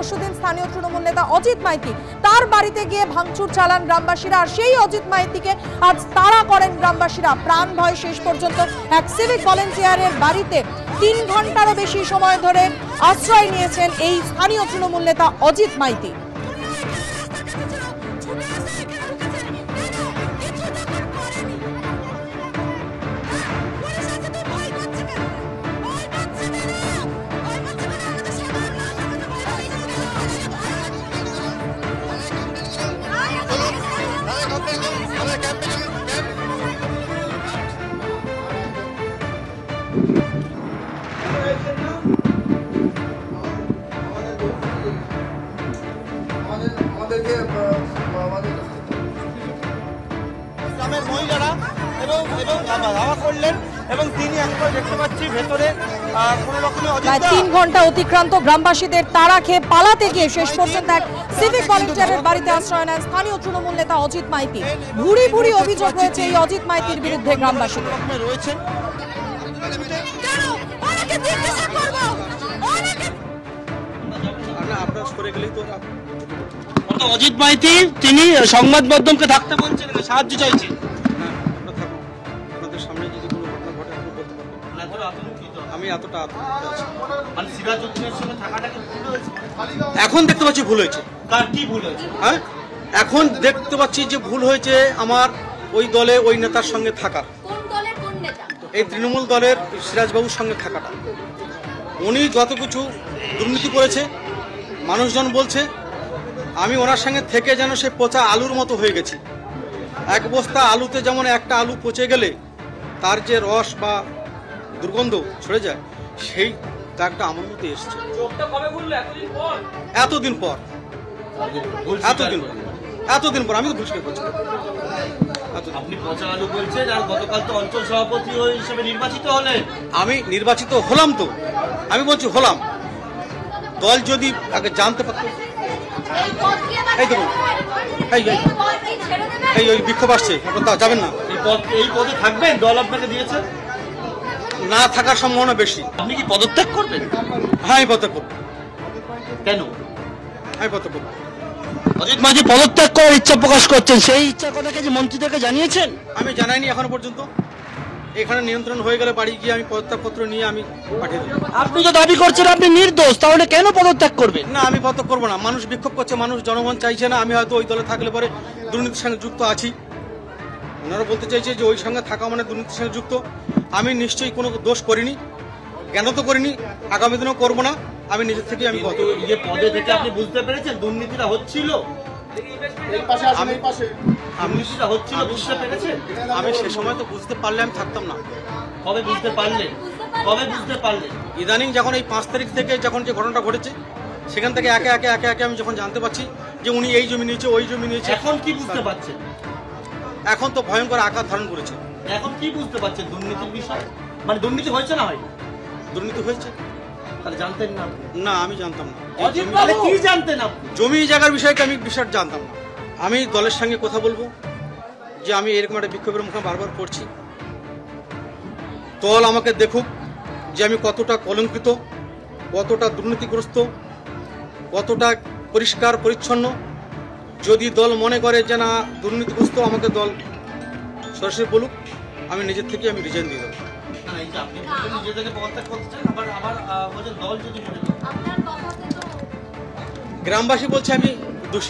পরশুদিন স্থানীয় তৃণমূল নেতা অজিত মাইতি তার বাড়িতে গিয়ে ভাঙচুর চালান গ্রামবাসীরা। আর সেই অজিত মাইতিকে আজ তাড়া করেন গ্রামবাসীরা। প্রাণ ভয় শেষ পর্যন্ত এক সিভিক ভলেন্টিয়ারের বাড়িতে 3 ঘন্টারও বেশি সময় ধরে আশ্রয় নিয়েছেন এই স্থানীয় তৃণমূল নেতা অজিত মাইতি। গ্রামের মহিলারা এবং ধাওয়া করলেন এবং তিনি একবার দেখতে পাচ্ছি ভেতরে কোনো রকমের 3 ঘন্টা অতিক্রান্ত গ্রামবাসীদের তাড়া খেয়ে পালাতে গিয়ে শেষ পর্যন্ত এক সিভিক ভলেন্টিয়ারের বাড়িতে আশ্রয় নেন স্থানীয় তৃণমূল নেতা অজিত মাইতি। ভুরি ভুরি অভিযোগ রয়েছে এই অজিত মাইতির বিরুদ্ধে গ্রামবাসীদের। রয়েছেন অজিত মাইতি তিনি সংবাদ মাধ্যমকে থাকতে বলছেন, সাহায্য চাইছেন। আপনাদের সামনে যদি কোনো ঘটনা ঘটে আপনি বলতে পারবেন। আমি এতটা এখন দেখতে পাচ্ছি ভুল হয়েছে। কার কি ভুল হয়েছে? হ্যাঁ, এখন দেখতে পাচ্ছি যে ভুল হয়েছে আমার ওই দলে ওই নেতার সঙ্গে থাকা, এই তৃণমূল দলের সিরাজবাবুর সঙ্গে থাকাটা। উনি যত কিছু দুর্নীতি করেছে মানুষজন বলছে, আমি ওনার সঙ্গে থেকে যেন সে পচা আলুর মতো হয়ে গেছি। এক বস্তা আলুতে যেমন একটা আলু পচে গেলে তার যে রস বা দুর্গন্ধ ছড়ে যায়, সেই দাগটা আমার মধ্যে এসছে। এতদিন পর আমি তো বুঝতে পারছি। আপনি পচা আলু বলছেন, আর গতকাল তো অঞ্চল সভাপতি হিসেবে নির্বাচিত হলেন। আমি নির্বাচিত হলাম, তো আমি বলছি হলাম। দল যদি আগে জানতে পারত, এই দেখুন এই ওই বিক্ষোভ আসছে, আপনারা যাবেন না। এই পদে থাকবেন? দল আপনাকে দিয়েছে? না থাকার সম্ভাবনা বেশি। আপনি কি পদত্যাগ করবেন? হ্যাঁ, আমি পদত্যাগ করব। কেন? আমি পদত্যাগ করব। অজিত মাঝি পদত্যাগ করার ইচ্ছা প্রকাশ করছেন, সেই ইচ্ছা কথাকে যে মন্ত্রীদেরকে জানিয়েছেন? আমি জানাইনি এখনো পর্যন্ত। এখানে নিয়ন্ত্রণ হয়ে গেলে বাড়ি গিয়ে আমি পদত্যাগপত্র নিয়ে আমি পাঠিয়ে দেবো। আপনি তো দাবি করছেন আপনি নির্দোষ, তাহলে কেন পদত্যাগ করবেন? না, আমি পদত্যাগ করবো না। মানুষ বিক্ষোভ করছে, মানুষ জনগণ চাইছে না। আমি হয়তো ওই দলে থাকলে পরে দুর্নীতির সঙ্গে যুক্ত আছি। ওনারা বলতে চাইছে যে ওই সঙ্গে থাকা মানে দুর্নীতির সঙ্গে যুক্ত। আমি নিশ্চয়ই কোনো দোষ করিনি, কেন তো করিনি, আগামী দিনেও করবো না। আমি নিজের থেকে আমি যে পদে থেকে আপনি বুঝতে পেরেছেন দুর্নীতিটা হচ্ছিল, আমি সে সময় তো বুঝতে পারলে আমি থাকতাম না। কবে বুঝতে পারলেন? ইদানিং যখন এই 5 তারিখ থেকে যখন যে ঘটনাটা ঘটেছে, সেখান থেকে একে একে আমি যখন জানতে পারছি যে উনি এই জমি নিয়েছে, ওই জমি নিয়েছে। এখন কি বুঝতে পারছেন? এখন তো ভয়ঙ্কর আকার ধারণ করেছে। এখন কি বুঝতে পারছেন দুর্নীতির বিষয়? মানে দুর্নীতি হয়েছে না হয়? দুর্নীতি হয়েছে। তাহলে জানতেন না? না, আমি জানতাম না। কি জানতেন আপনি? জমি জায়গার বিষয়টা আমি জানতাম না। আমি দলের সঙ্গে কথা বলবো যে আমি এরকম একটা বিক্ষোভের মুখে বারবার পড়ছি। দল আমাকে দেখুক যে আমি কতটা কলঙ্কিত, কতটা দুর্নীতিগ্রস্ত, কতটা পরিষ্কার পরিচ্ছন্ন। যদি দল মনে করে যে না দুর্নীতিগ্রস্ত, আমাকে দল সরাসরি বলুক, আমি নিজের থেকে আমি রিজাইন দিয়ে দেবো। গ্রামবাসী বলছে আমি দোষী।